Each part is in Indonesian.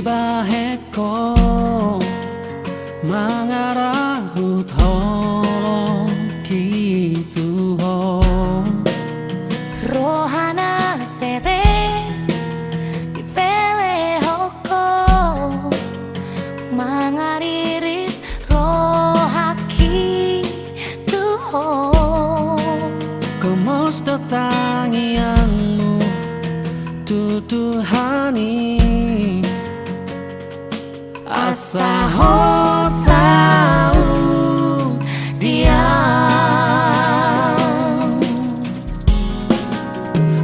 baheko mangarahut holong gitu ho rohana sere dipele hoko mangaririt rohaki tuho kemos datangianmu tutuhani asa hosau dia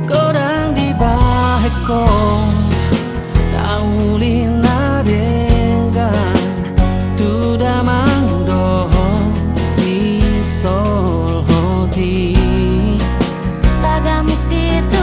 kodang di baheko taulina dengan tudamang dohong si sol hoti tagami situ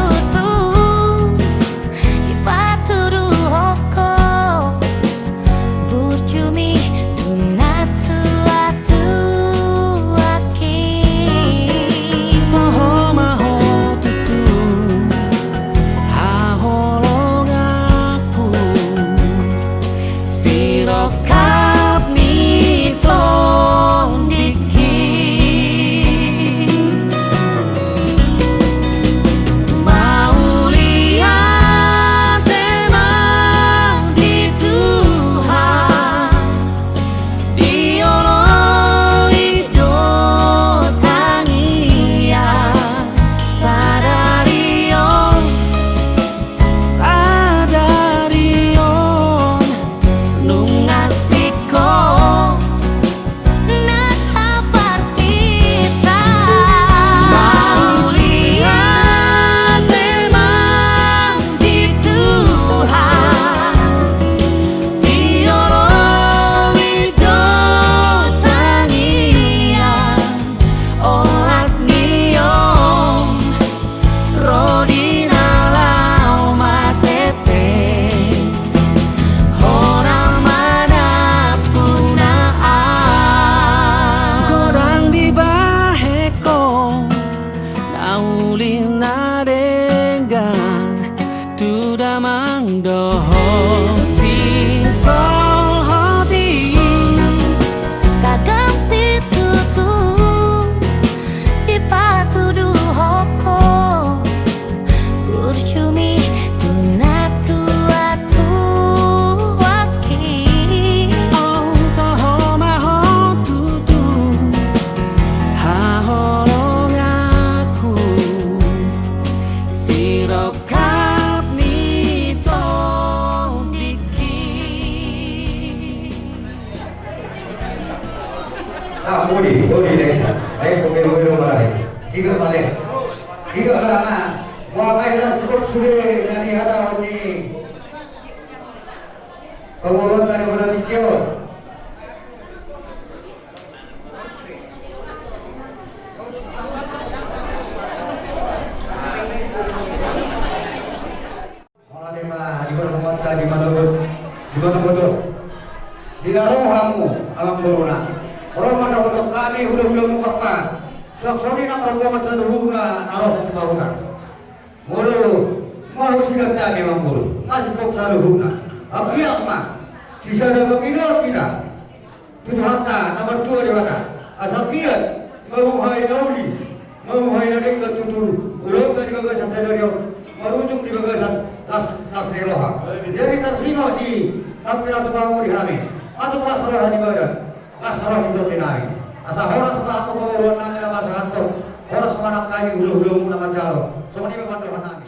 tudamang dohong si sol hoti kadang situ tuh dipatudu hoko burjumi tunatu atu waki oh toho maho tutu ha holong aku siroka Mudi deh, ayo pakai mobil mulai. Jika balik, jika lama, wahai rasul sudah nanti ada ini. Kemudian dari mana dikio? Malah di mana kota di mana betul? Di rohamu alam corona. Roma na untuk kami hulu-hulu mukapa. Sok-soni na maragwa matadhuna naros at mahuna. Mulu, mau sigat tadi mang mulu. Masih kok saluhuna. Abiyak ma. Sisa na maginor kita. Tuduhata nomor 2 di mata. Asabiat mamuhay nauli. Mamuhay na rin katutur. Ulong ka di baga sa tenaryo. Marujung di baga sa las neloha. Jadi tersino di pinatumbango di kami. Atau masalah di badan. Masalah itu dinari. Asa horas pa ako bawon namin na masahanto. Horas manang kami hulu-hulu mo naman jalo. So ni mabantuhan namin.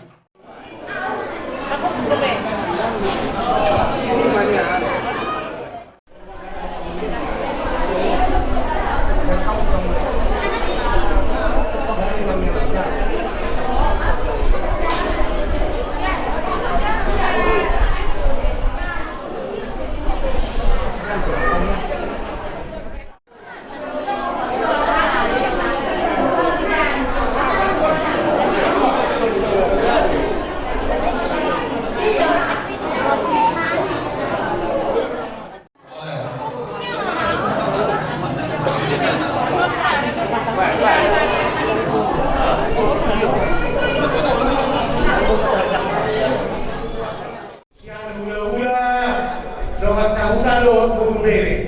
Doa cahuna lo bumbere.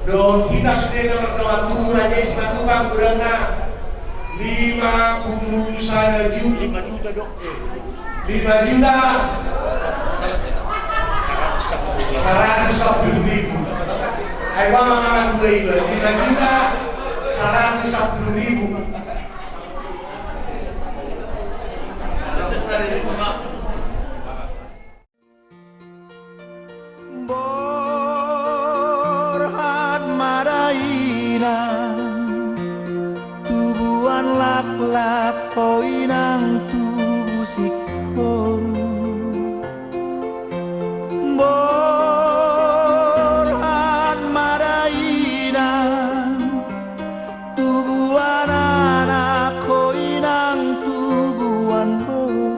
Do kita sudah berdoa tuh raja sepatu bang berana 50 juta 5 juta dok 5 juta 110.000 ayo mengaman gue 5 juta 110.000 Borhat marainan tubuhan lak-lak koinang tubuh sikoru Borhat marainan tubuhan anak koinang tubuhan boru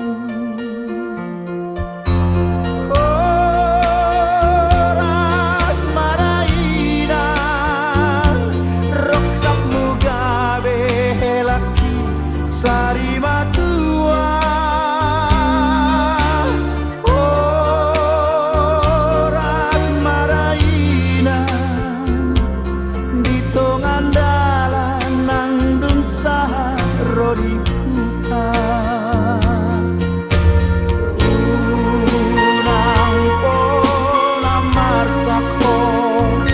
Sari matua Oras maraina Di tongan dalan nang dun saharo di hutan Unang pola marsakon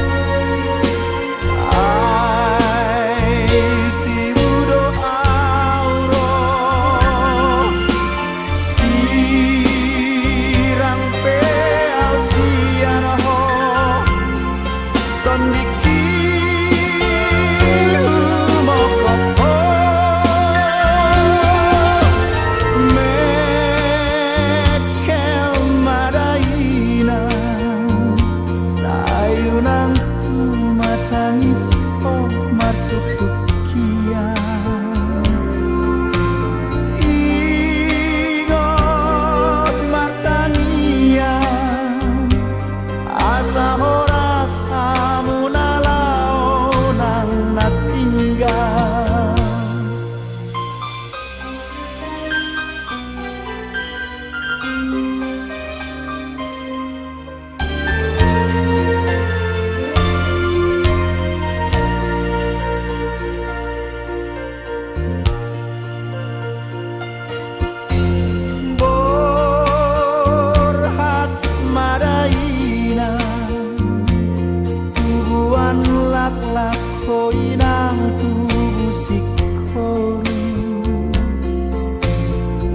Koinang tubuh sikoru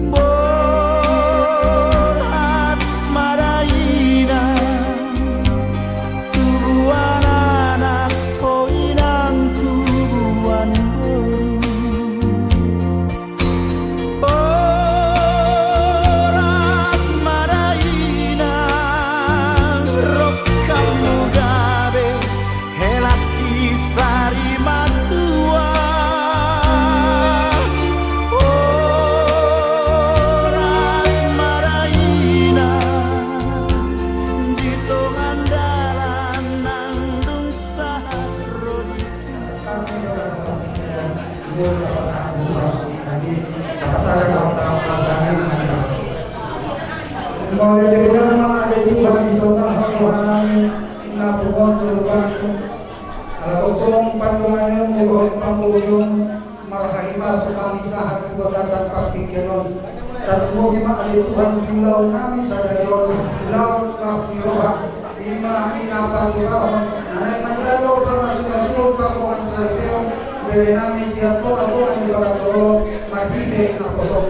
Borhat maraina tubuhan anak koinang tubuhan boru Borhat maraina rokam mugabe helaki sari matua Oras maraina Di tongan dalan nang dung saharo di Mulai dari nama ada Tuhan di sana Tuhan na Tuhan Tuhan Alutong pantungan mulut pamulong marhaima supami sahat kebagasan praktikyanon dan mo gima ali Tuhan bilaw nami sa dayon bilaw klas miroha ima pinapatulahon nanay mandalo pamasulasyon pagpungan sa rebeon beli nami siya to ang di bagatoro magide na kosok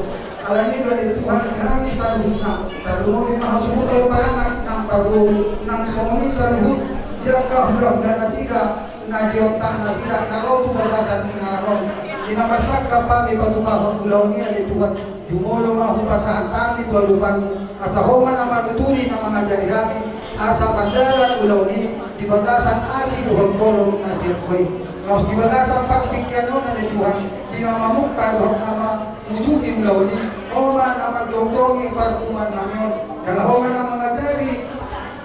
alani dari Tuhan kami saluhna dan mo gima hasumuto paranak ng pagbo ng sumuni saluhut dia kahulog dan nasika na diotang na sila na roto bagasan ni ngaranon dinamarsak kapami patumahon ulaw niya di Tuhan jumulong ako pasahan kami tuwalupan asa homan na manutuli ng mga jarihami asa pandaran ulaw ni di bagasan asi duhong kolong na sirkoy ngaus di bagasan paktikyanon na di Tuhan di namamukta duhong nama mujuki ulaw ni homan na magdongdongi parkuman namin yang homan na mga jari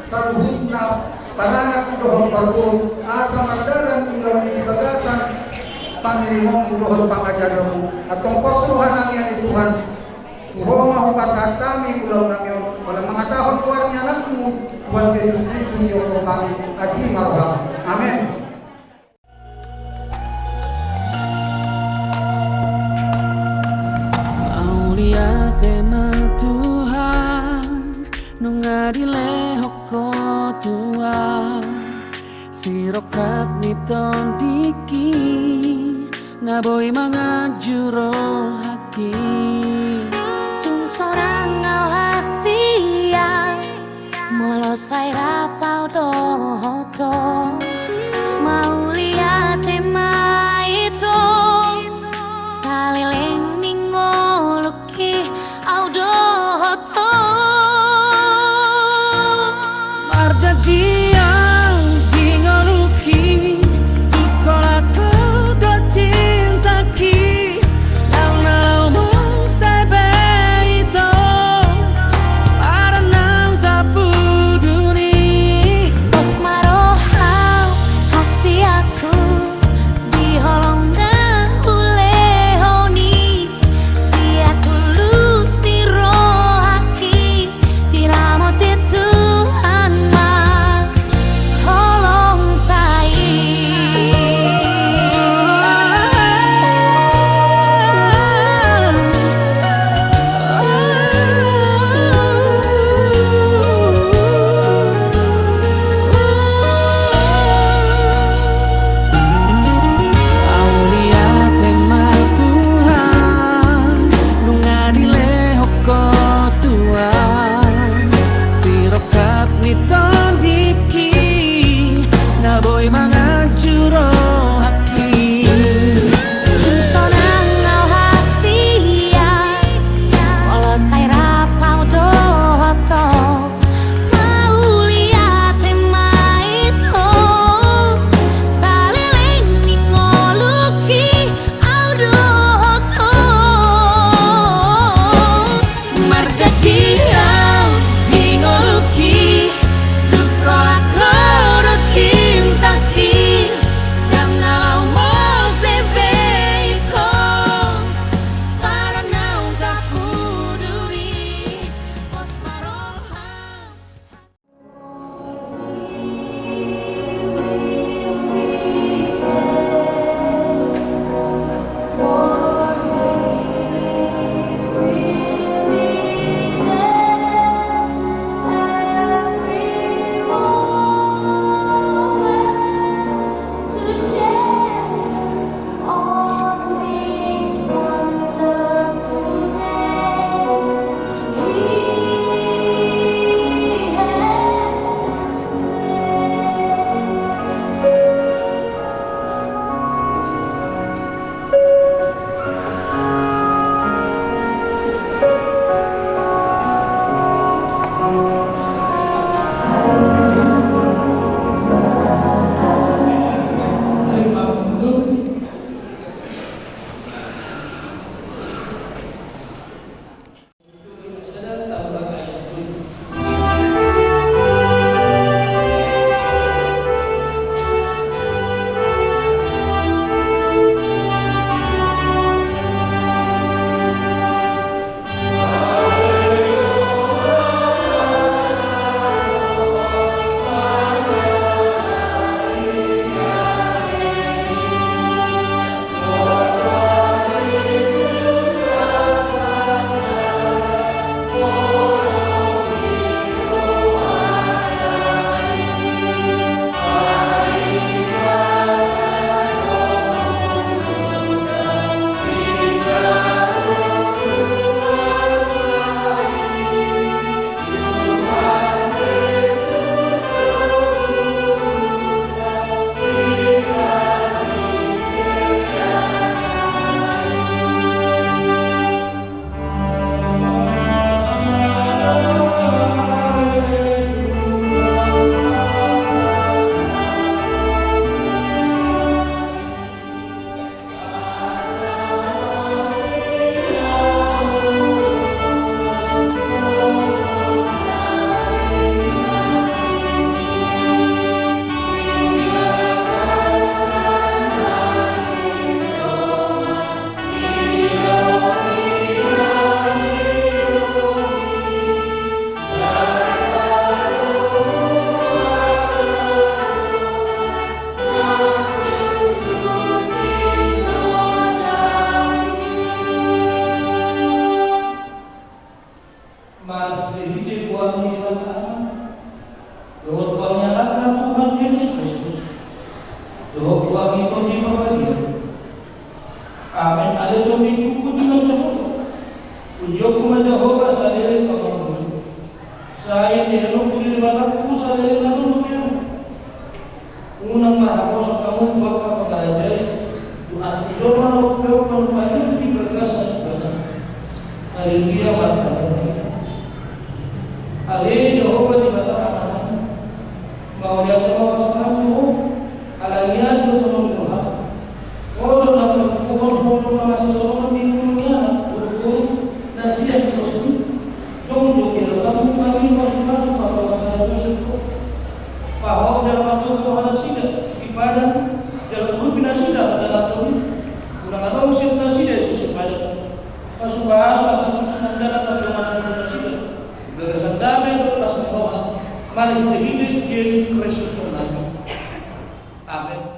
sa luhut na Pananak dohong parku asa mandaran ulah di bagasan pangirimong dohong pangajaran atong posuhan ang yan Tuhan Tuhan mahupasahan kami ulah namin walang mga sahon kuwarnya na Tuhan Yesus Kristus yang kami kasih marham. Amin. Mau lihat tema Tuhan nungadile hoko Tuhan sirokat niton tiki naboy mga juro haki tung sorang alhasia molosai rapau dohoto mau lihat tema itu saliling ningoluki audohoto marjadiang dingoluki ikola kudo cintaki lau mau sebe itu para nang tapu duni os marohau ada tumiku kunjungan Jehovah. Kunjung Jehovah sadere pamangku. Saya dihelok di bataku sadere kanunnya. Unang mahapos kamu baka pagajay. Tuhan itu malau kau panpanya di berkasa juga. Haleluya mata. Ale Jehovah di batakan. Mau dia terbawa kamu. Alanya sudah Tuhan. Kalau dapat pohon-pohon masih orang di dunia, berkumpul nasihat terus. Jom kita kamu kami masuk pada masa tersebut. Bahwa dalam waktu Tuhan sidat ibadah dalam grup nasidat dalam tuh. Kurang ada usia nasidat usia pada. Masuk bahasa satu standar atau masa nasidat. Gagasan damai lepas Tuhan. Mari hidup Yesus Kristus menang. Amin.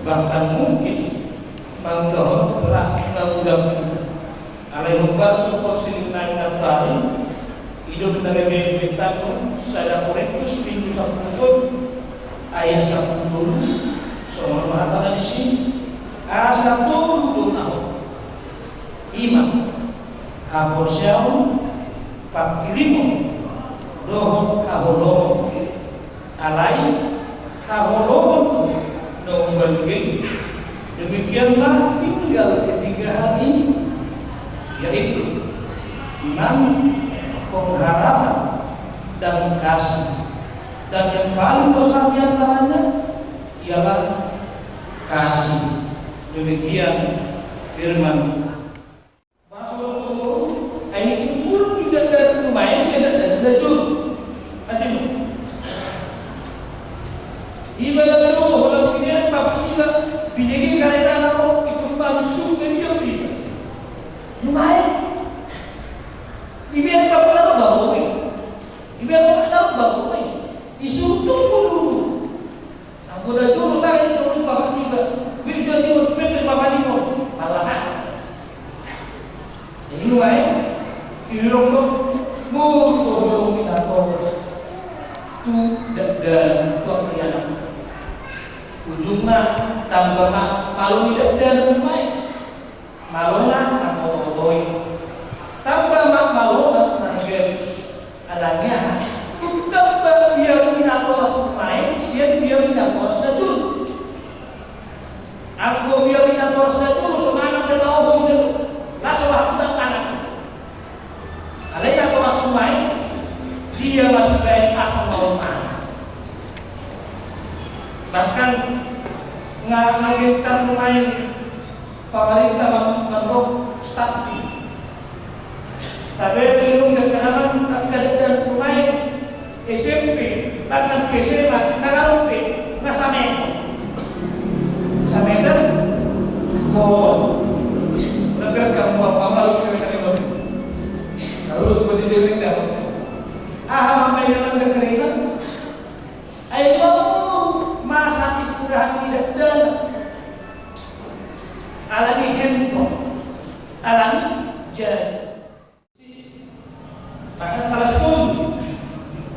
bahkan mungkin mangdoh berat mengundang kita. Alaihi wasallam sinna nabari hidup dari bentang sada Korintus minggu 10 ayat 10 soal mengatakan di sini asatu dunahu iman aposyaw pakirimu doh kaholomo alai kaholomo no bergeng. Demikianlah tinggal ketiga hal ini, yaitu iman, pengharapan, dan kasih. Dan yang paling besar di antaranya ialah kasih. Demikian firman Tuhan. Masuk ayat kubur tidak dari rumahnya, tidak dari lajur. Hati-hati. Ibadah roh dalam pilihan bapak juga pinjagi karena roh itu bangsu ke dia tidak. Lumayan. Ibadah bapak tahu bapak ini. Ibadah bapak tahu bapak ini. Isu tunggu dulu. Aku dah dulu saya turun bapak juga. Wujud di meter bapak ni pun malah. Ini lumayan. Ini roh murko kita terus. tu dan tuan anak ujungnya tambah malu tidak dan mai malona atau toy tambah malona nanti alangnya tambah biar minato langsung main sian biar minato langsung dulu aku biar minato langsung dulu semangat dan tahu itu langsung aku dan anak ada yang langsung main dia masih baik asal mau main bahkan ngagetkan pemain pemerintah membentuk studi tapi belum terkenal dan pemain SMP bahkan SMA nggak nggak sameter oh negara kamu apa malu sameter itu kalau seperti itu tidak apa yang kekeringan ayo masa istirahat tidak dan alami handphone alami jadi bahkan kelas pun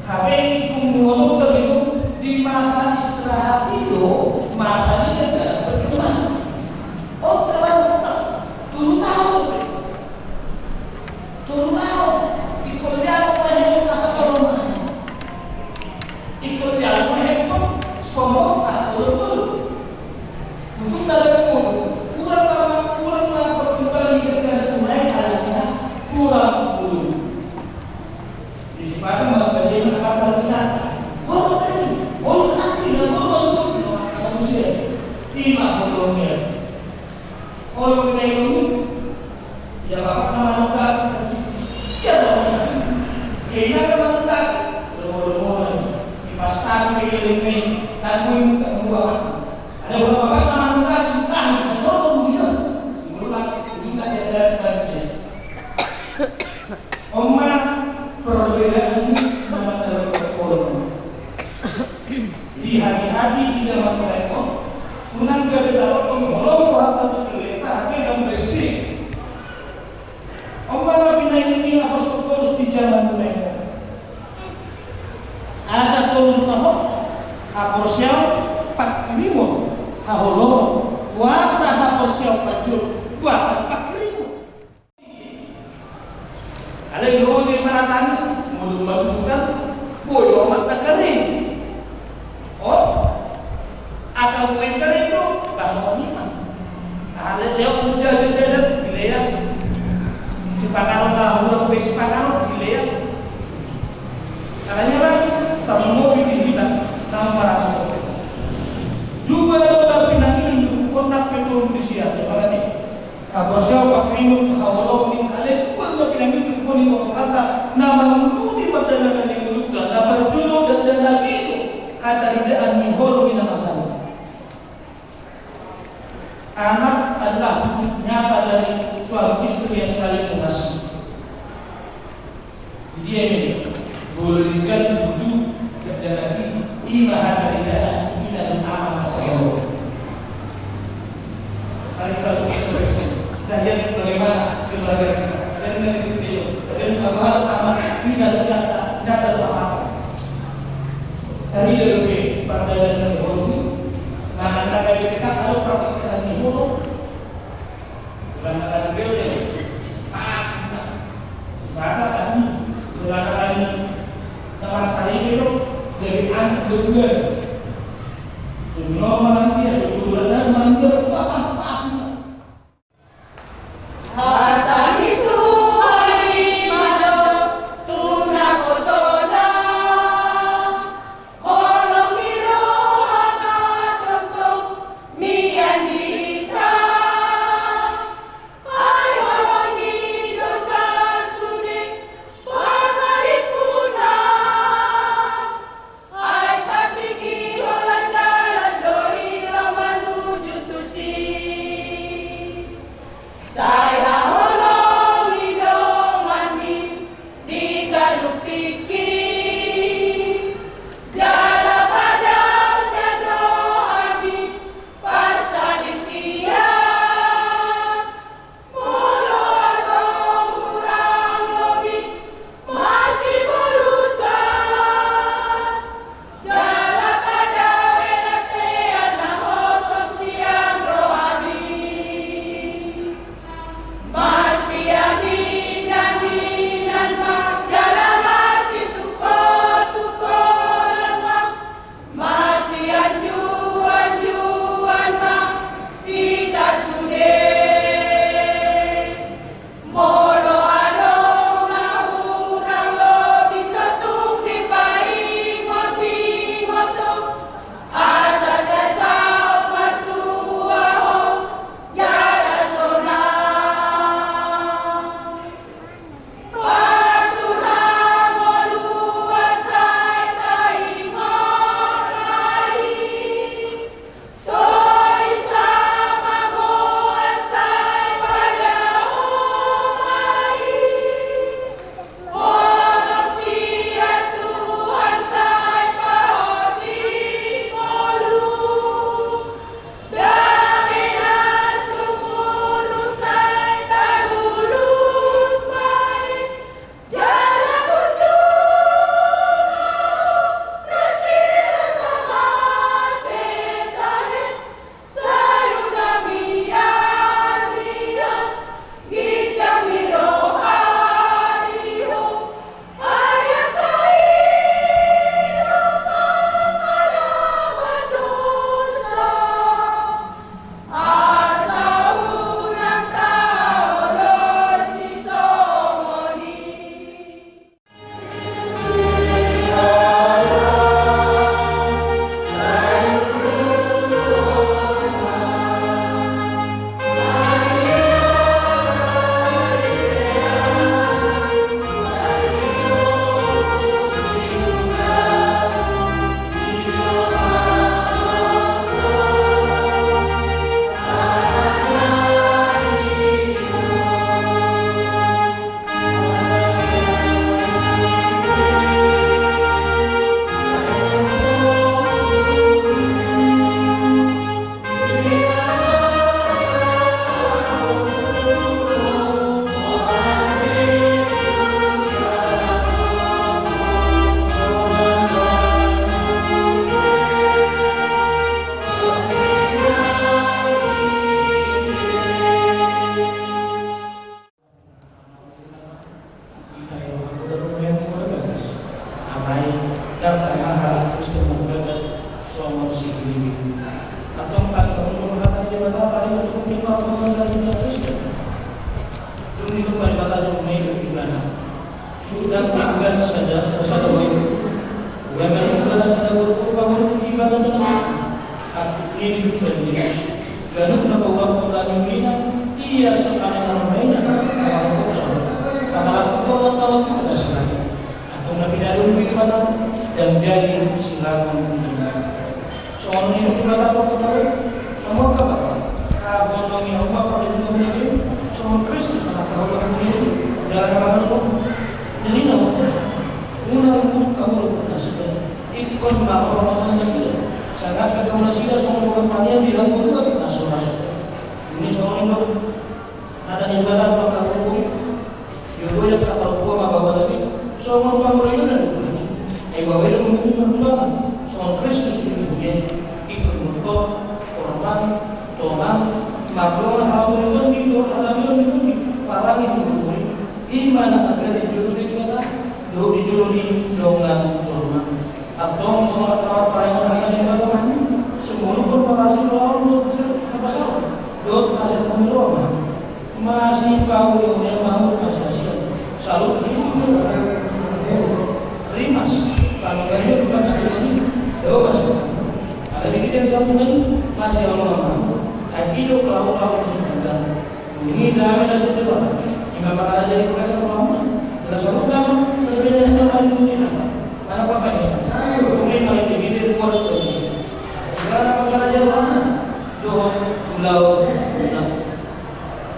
HP kumpulan terlibat di masa istirahat itu masa ini tidak berkembang oh telah turun tahun ikut jalan yang merasa corona ikut jalan handphone semua asal dulu untuk dari kurang perkembangan di negara pemain alatnya kurang dulu disebabkan bagaimana kata kita orang nanti nggak semua manusia 50 miliar orang ini ya bapak nama ya dong kayaknya kan menentak rumah dipasang ini aku bukan buat ada beberapa nama bukan soal dunia berulang juga ada baca Oma perbedaan ini nama dalam sekolah di hari-hari di dalam mereka menang dari dapat pengolong atau terletak dalam besi Oma nabi ini apa sekolah di zaman mereka asa tolong tahu haporsial pakrimu haholo puasa haporsial pajur puasa pakrimu ada yang dulu di maratan mulut bukan boyo mak kering oh asal main kering itu bahasa iman ada lewat muda jadi wilayah sepakaran haholo sepakaran wilayah caranya lagi tamu kita nama rasul juga ada pinangin untuk kontak penuh di siapa ini kalau siapa krimut hawalo ini ada juga pinangin untuk kontak kata nama mutu di padana yang luka dapat jodoh dan lagi itu kata hidaan minhol mina masalah anak adalah wujud nyata dari suami istri yang saling mengasihi dia ini bolehkan wujud dan iman dari ila utama masalah. Mari kita dan lihat bagaimana keluarga kita dan negeri dan hal amat tidak nyata apa. Tadi dari pada dan hobi, nama kita kalau praktikan di hulu, bukan ada beliau maka tadi bukan tempat saya itu dari anak kedua semua manusia sebulan dan manusia apa Harta itu hari mado tuna kosona holong miro anak tentong mian dita ay holongi dosa sudik pamaripuna ay pati Dumi itu pada batas rumai bergimana? Sudah makan saja sesada waktu. Bukan salah sada waktu bangun ibadah dengan arti ini juga ini. Ganuk na bawa kota Yunina iya sekarang ramainya kalau kau tahu tidak sekali atau nabi dalam ibadah dan jadi silakan soal ini ibadah kau tahu semua apa? Abang yang apa pada dunia soal Kristus anak tahu kamu ini jalan kamu jadi nama kamu pernah sudah ikut melakukan sudah sangat kedomasi dan soal bukan kalian tidak perlu masuk ini soal itu ada ibadah maka hukum jodoh yang tak tahu apa bawa tadi soal kamu itu dan bawa itu mungkin berdoa soal Kristus itu ikut untuk korban toman makhluk hal itu itu alami itu parang itu iman agar dijodoh kita do dijodoh dengan korban atau soal apa yang akan dilakukan semua korporasi lalu apa salah dot masih pemulung masih kau yang mau masih selalu begitu rimas kalau kalian bukan sini do masih ada di kita satu lagi masih Allah hidup kalau sudah ini dalam dasar itu imam ada jadi berasa ulama berasa ulama sebenarnya ada ini mana apa ini mungkin malah begini itu harus terus karena raja ulama doa pulau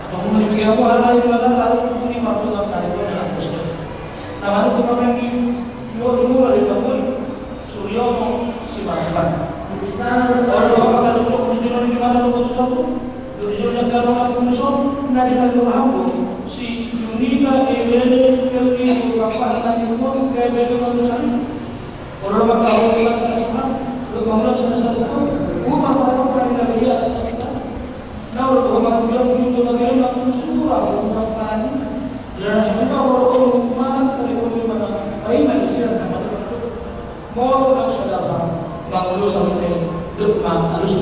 atau mungkin bagi aku hal-hal yang datang tahu ini waktu saat itu adalah Kristen nah lalu kita yang di dua timur dari Bangkul Suryono Simatban kalau akan duduk menunjukkan di mata lupa satu duduknya kalau aku musuh dari kalau aku si Junita Irene Kelly Bapak tadi pun kayak begitu tulisan kalau maka aku bilang satu lu ngomong satu gua apa pada dia nah kalau gua bilang begitu lagi aku surah untuk tadi dan semua kalau mana dari mana baik manusia sama termasuk mau nak saudara mengurus sampai depan harus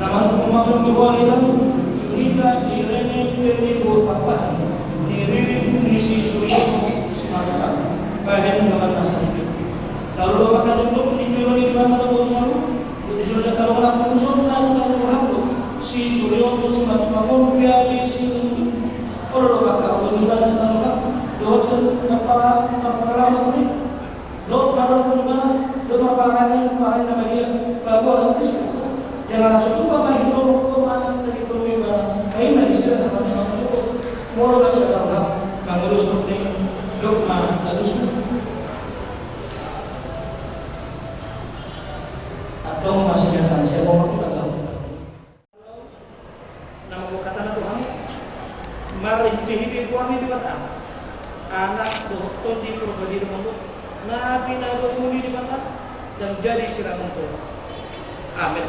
nama pemahaman Tuhan itu cerita Irene Kelly Bapak diri misi Surya Simatban bahan dengan dasar itu kalau makan untuk dijual di mana tahu selalu dijual kalau orang musuh kalau halu si Surya Simatban dia di sini kalau makan di mana sekarang dosa apa ini do pada mana do perparaan nama dia bahwa Kristus jangan langsung coba main hidup kemana dari mana main di sini sama cukup mau sekarang mengurus seperti dogma harus atau masih datang saya mau kita tahu nama kata Tuhan mari hidup kami di mata anak doktor di pribadi untuk nabi nabi di mata dan jadi siraman Tuhan amin.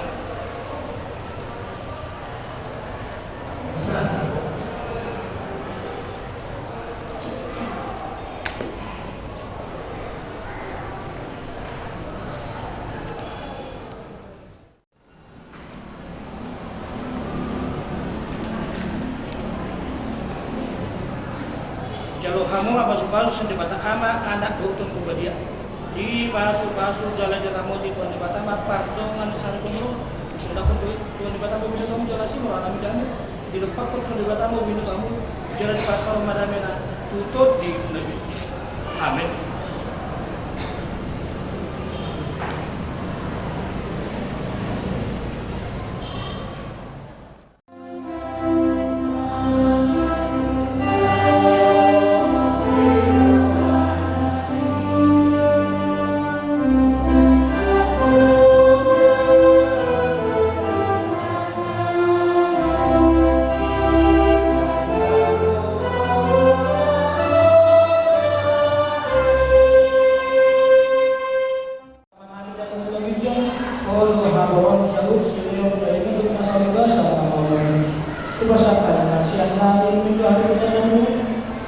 Kalau kamu pasu-pasu di bata ama anak dokter kubadia di pasu-pasu jalan jeramu di tuan di bata mapar dengan sari kumru sudah pun tuan di bata mobil kamu jalasi merana midani di depan pun tuan di bata mobil kamu jalan di pasar madamena tutup di nabi amin.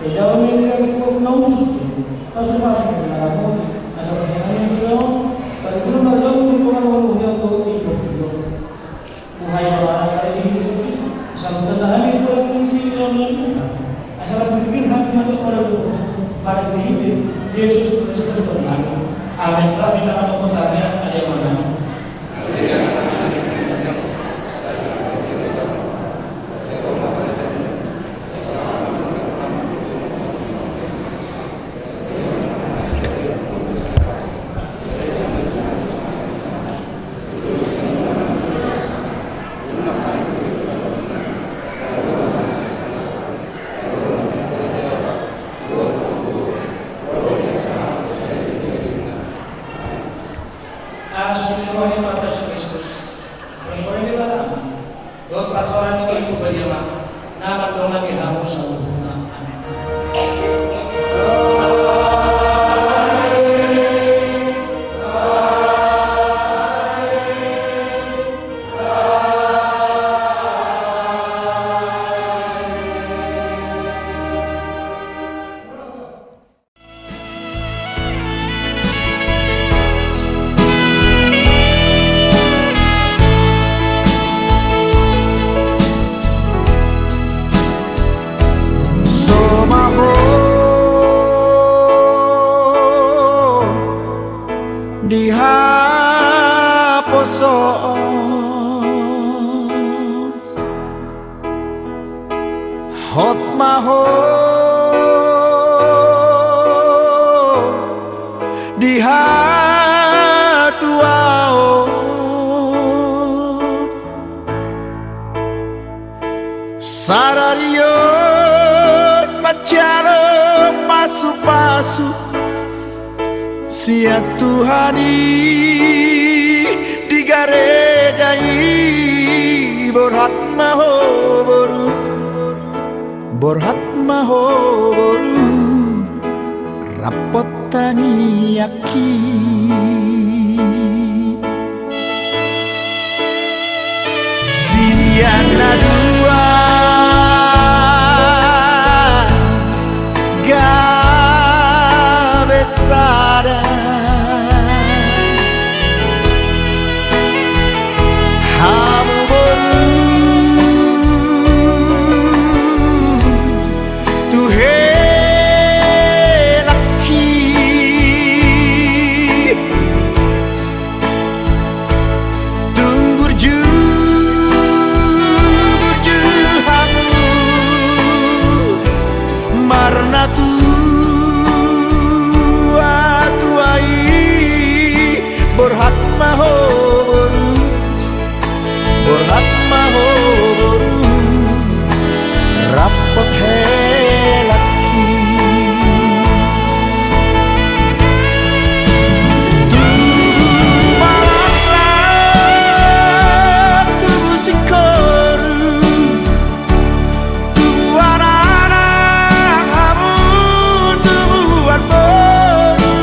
Sejauh ini kami cukup nausus, pasal-pasal dengan aku, asal-asalnya yang beliau, pada belum berjauh menentukan walau yang tahu itu. Buhai kali ini sampai tahami ko misi lalu asal bikin hati mati pada hidup Yesus Kristus berkata amin. Kami akan bertanya ada mana. Hot maho di hatuao sararion macalo pasu-pasu sia Tuhani di garejai borhat maho boru borhat maho boru rapotani aki siana dua gabesada hamu boru borhat maho boru borhat maho boru rapot helaki tubuh malatlah tubuh sikoru tubuh anak-anak hamu tubuhan boru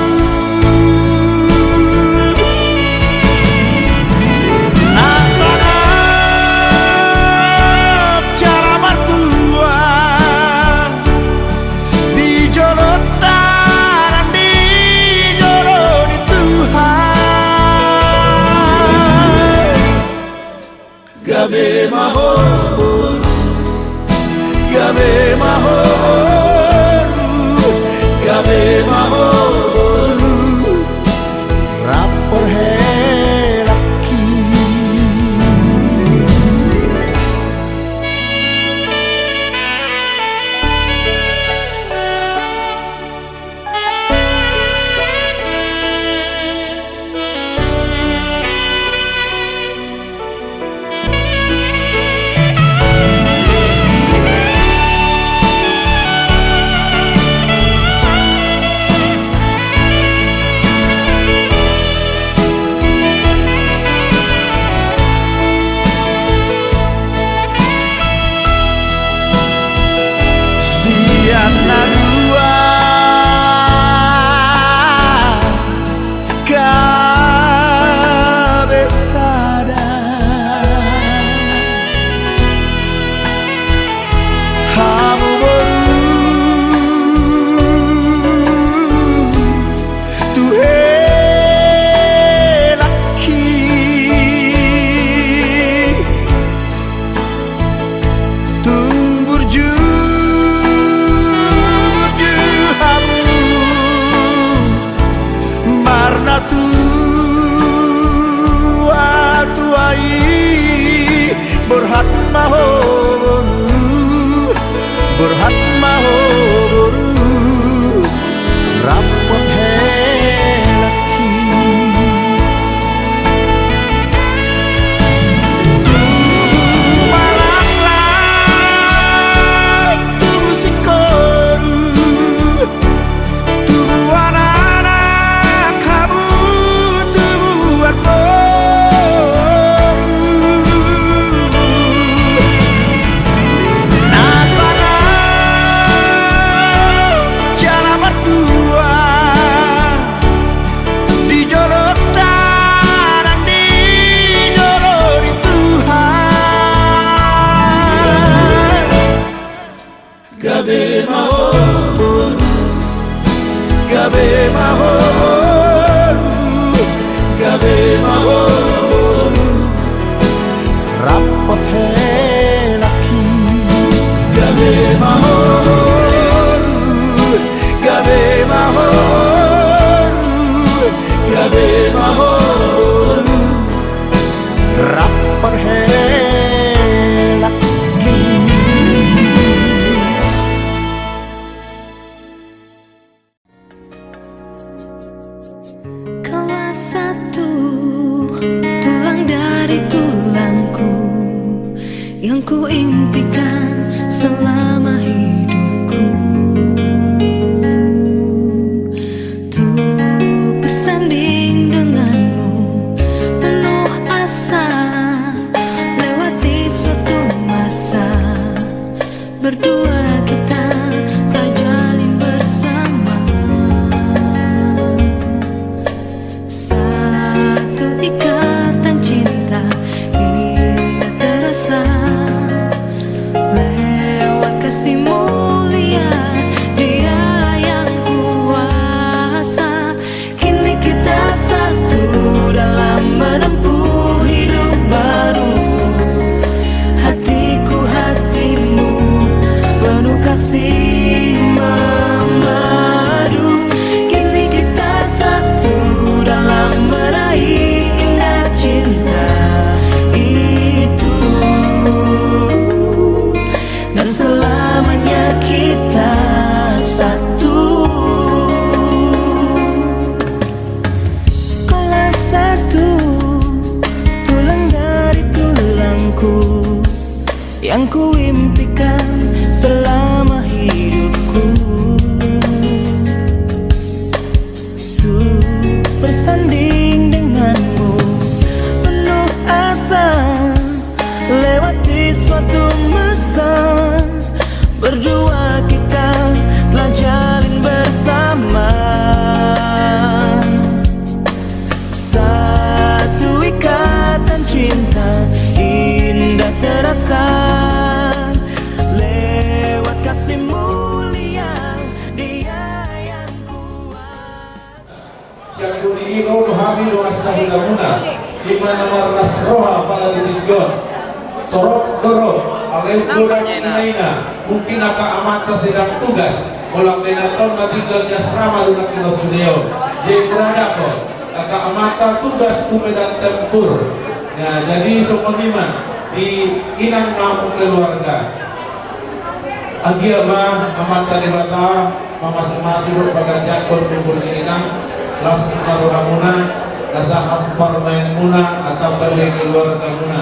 gabe maho gabe maho gabe maho rapor helaki berhat maho boru rapot helaki malaklah tubuh sikoru tubuh anak kamu tubuh Gabe mahor, gabe mahor, gabe mahor, rapot helaki. Gabe mahor, gabe mahor, gabe mahor, rapot helaki. Yang ku impikan selama hidupku, tuh bersanding denganmu penuh asa, lewati suatu masa berdua kita tak jalin bersama. Satu ikatan cinta indah terasa lewat kasih mulia Dia yang kuasa. Kini kita satu dalam menempuh hidup baru. Hatiku hatimu penuh kasih memadu. Kini kita satu dalam meraih indah cinta itu. Dan selamanya kita satu. Kaulah satu, tulang dari tulangku, yang ku impikan selama hidupku. Tuh bersanding denganmu penuh asa, lewati suatu masa berdua kita telah jalin bersama. Satu ikatan cinta indah terasa lewat kasih mulia Dia yang kuat. Syakuri ino hamidu as-sahilamuna imana markas roha pada ditinggon torok dorok aleu kurang inaina mungkin aka amata sedang tugas ulang benaton na tinggal di asrama lunak di Suneo jadi beradako aka amata tugas kumedan tempur. Nah, jadi sumoniman di inang mampu keluarga agia mah amata dewata mamasuk-masuk bagan jakor kubur di inang las karuhamuna lasahat parmain muna atau balik keluarga muna.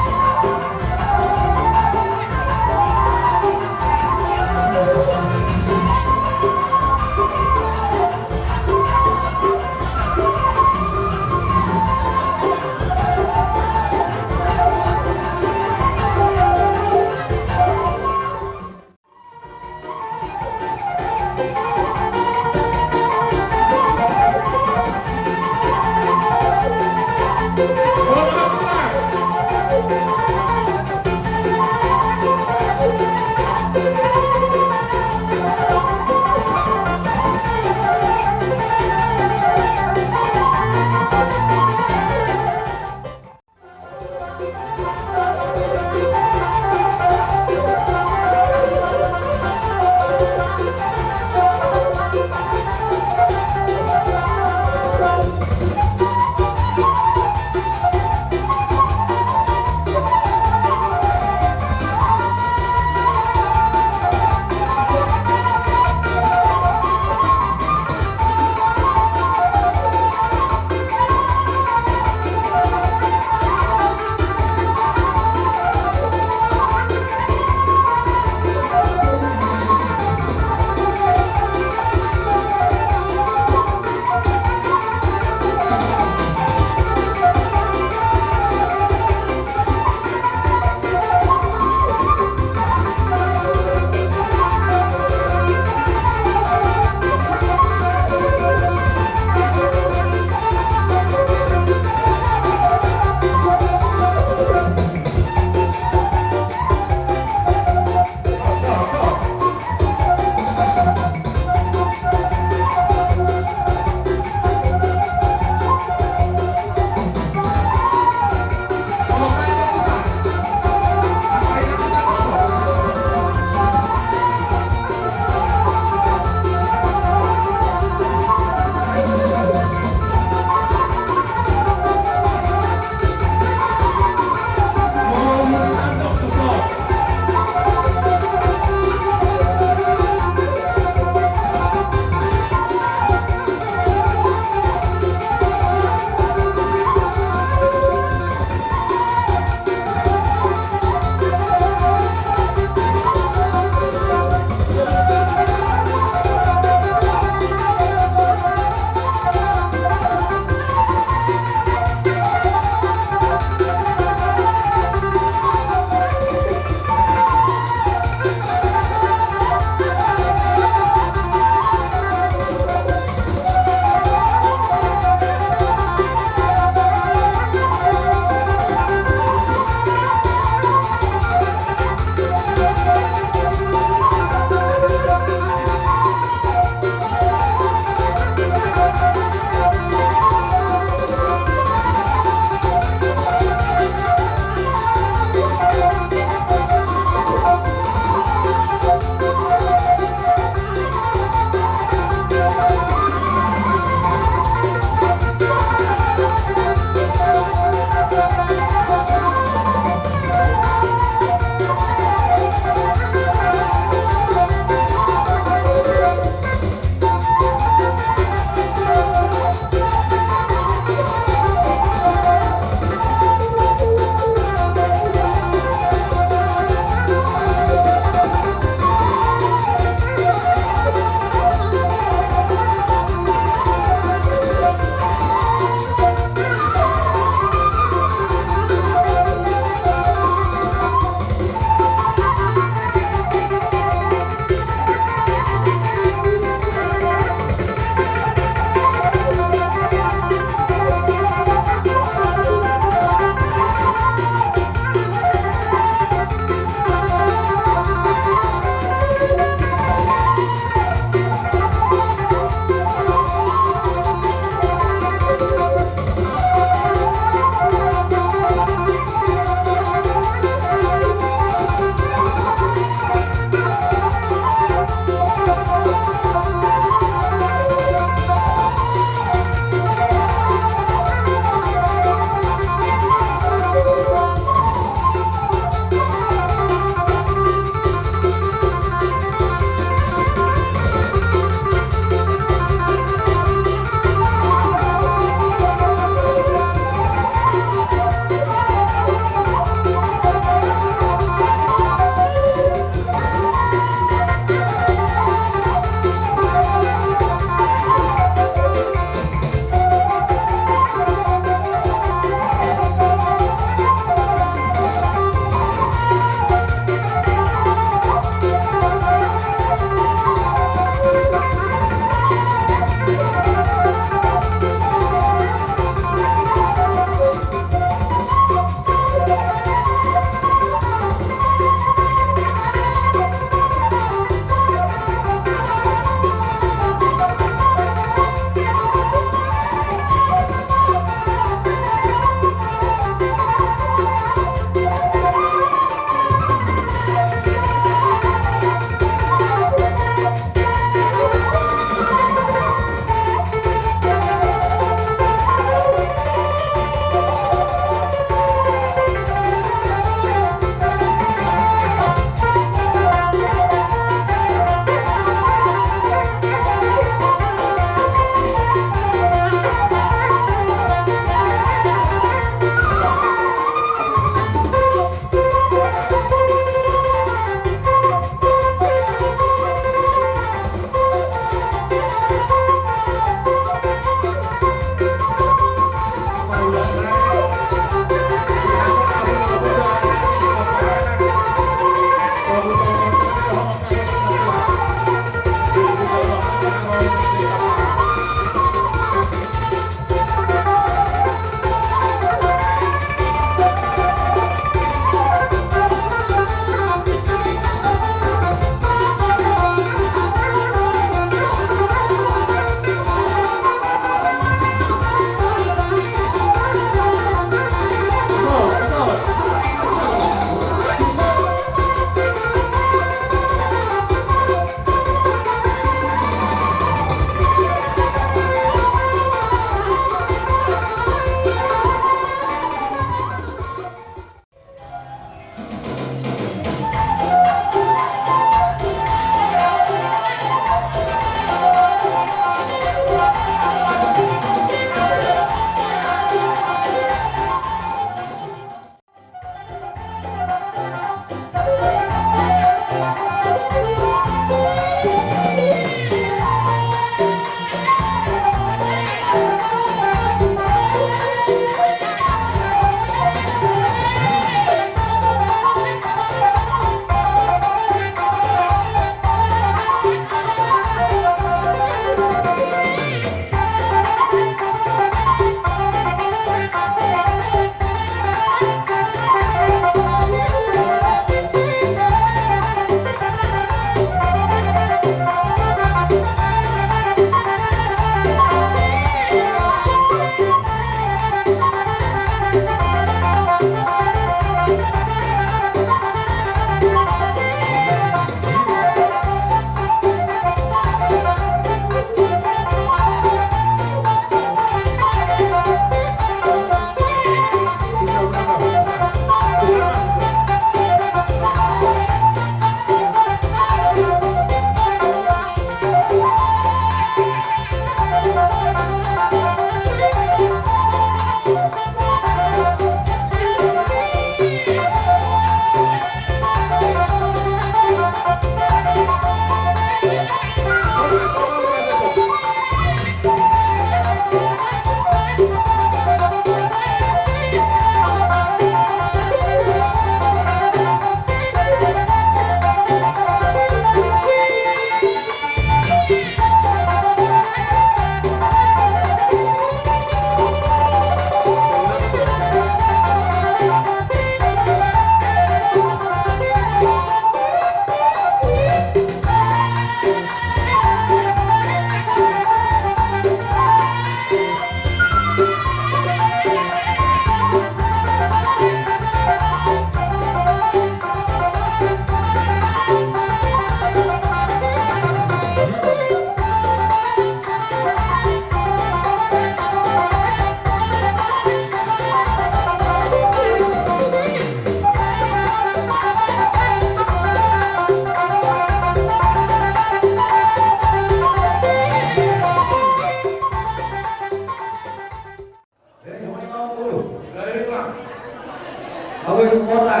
awal ibu kota.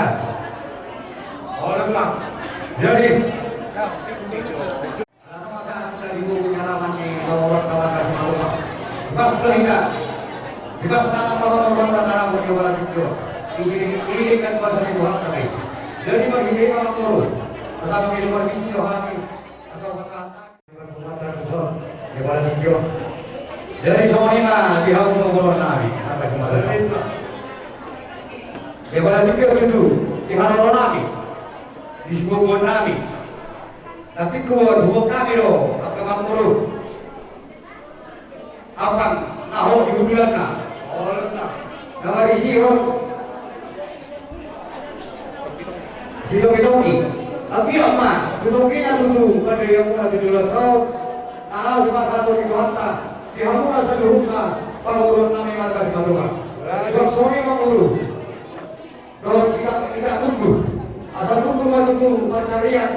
Oleh pulang. Jadi, karena masa kita ibu pengalaman di kawan-kawan kasih malu. Bebas berhingga. Bebas tanah kawan-kawan tanah berjualan itu. Ini kan bahasa Tuhan kami. Jadi bagi dia orang guru. Asal kami luar biasa rohani. Asal kesehatan. Berbuat tertusuk. Jualan itu. Jadi semua ini mah diharum mengulang nabi. Apa semua itu? Jualan itu diharum nabi. Disebut nabi. Tapi kuat hubung kami loh. Agama guru. Akan nahu diubilanna. Oleh nama disihon. Sidoki-doki, tapi aman. Sidoki na dulu pada yang mula dulu sau. Nah, cuma satu di kota. Di hamuna seluruhnya pangurun kami mata simalukan. Sebab soni manguru. Kalau kita kumpul, asal kumpul maju tu pencarian.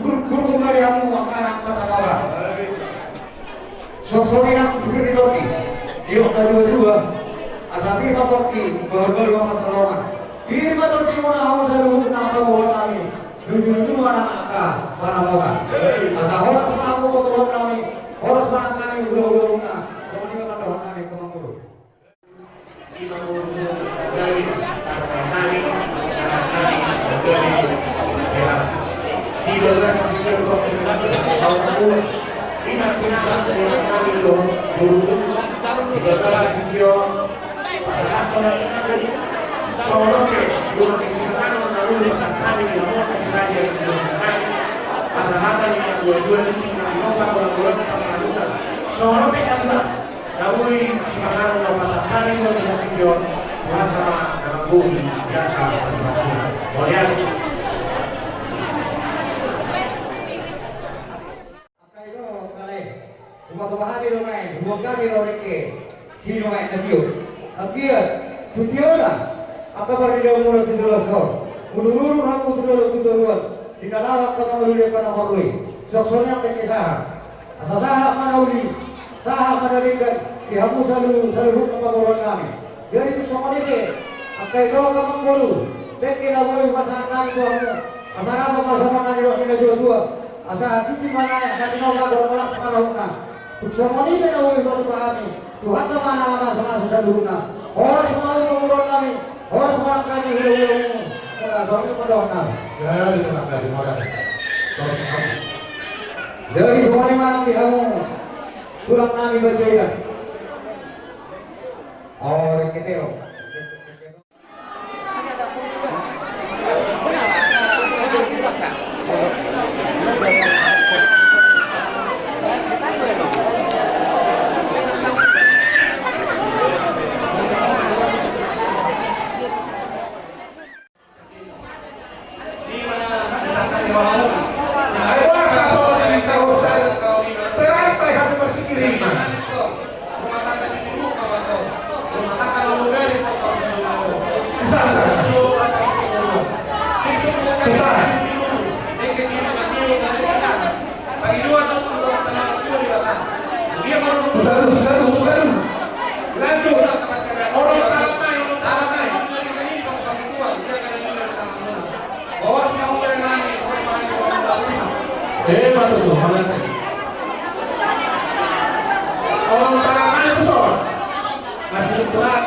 Guru mari hamu akan mata bawah. Sebab soni nak seperti doki. Di waktu dua-dua, asal firma doki baru-baru amat terlawan. Firma doki mana hamu seluruh nama bawah kami. Dulu mana akak mana bawah. Asal orang semua hamu bawah kami. Orang mana kami ulang-ulang na. Jangan ini kata orang kami ke Manguru. Di Manguru dari kami dari di dalam sambil berkomunikasi ini pinasa dengan kami loh guru di dalam video pasangan orang solo ke rumah kesehatan lalu pasangan kami yang mau keseraja di dalam pasangan yang dua-dua ini nggak orang-orang solo ke aja lalu siapa yang pasangan yang bisa video buat dalam bumi jaka masing-masing boleh Kumakabahan nilo ngayon, humagka nilo nike, sino ngayon na diyo. Ang kiyat, tutiyo na, akabar nilo muna tutulosor. Unururun hamu tutulot-tutulot, dinalawak ka mamaluli pa na maruy. Soksonya kekisahan. Asasaha manauli, saha manaligan, ihamu saluhut ng kamuruan namin. Jadi itu sama nike, ang kayo ka mangguru, teki na muli pasahan namin ko hamu. Asarap ang masama na nilo pinadua-dua. Asa hati mana katinaw na wala sa panahon na. Sama ini menawi batu kami. Tuhan ke mana sama sudah dulu na. Orang semua mengurusan kami. Orang semua kami hidup. Kalau soal itu pada orang. ya itu nak dari modal terus Dari semua yang mana kamu tulang kami berjaya. Orang ketero. hebat itu malah orang kalangan itu soal masih telat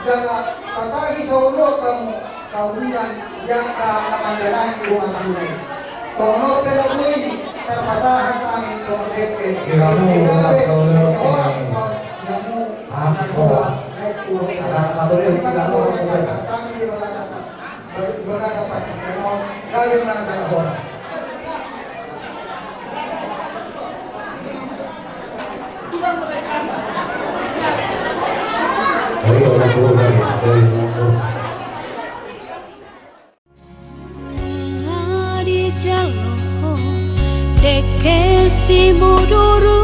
jangan satagi saulot kamu saurian yang menjalani rumah tangga. Tono pelagui terpasahan kami seperti itu. Kita orang semua jamu naikula naikula. Kami di berada pada kemo kali mana orang. kesi bodoro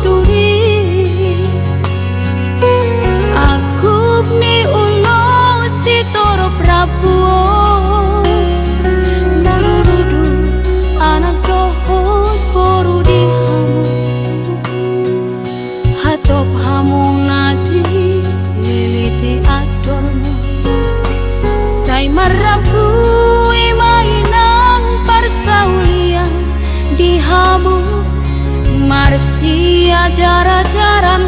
duri aku ni ulo si toro prabuo narurudu anak dohot boru di hamu hatop hamu nadi liliti adormu say marabu mainang parsaulian di hamu marsia jara-jaran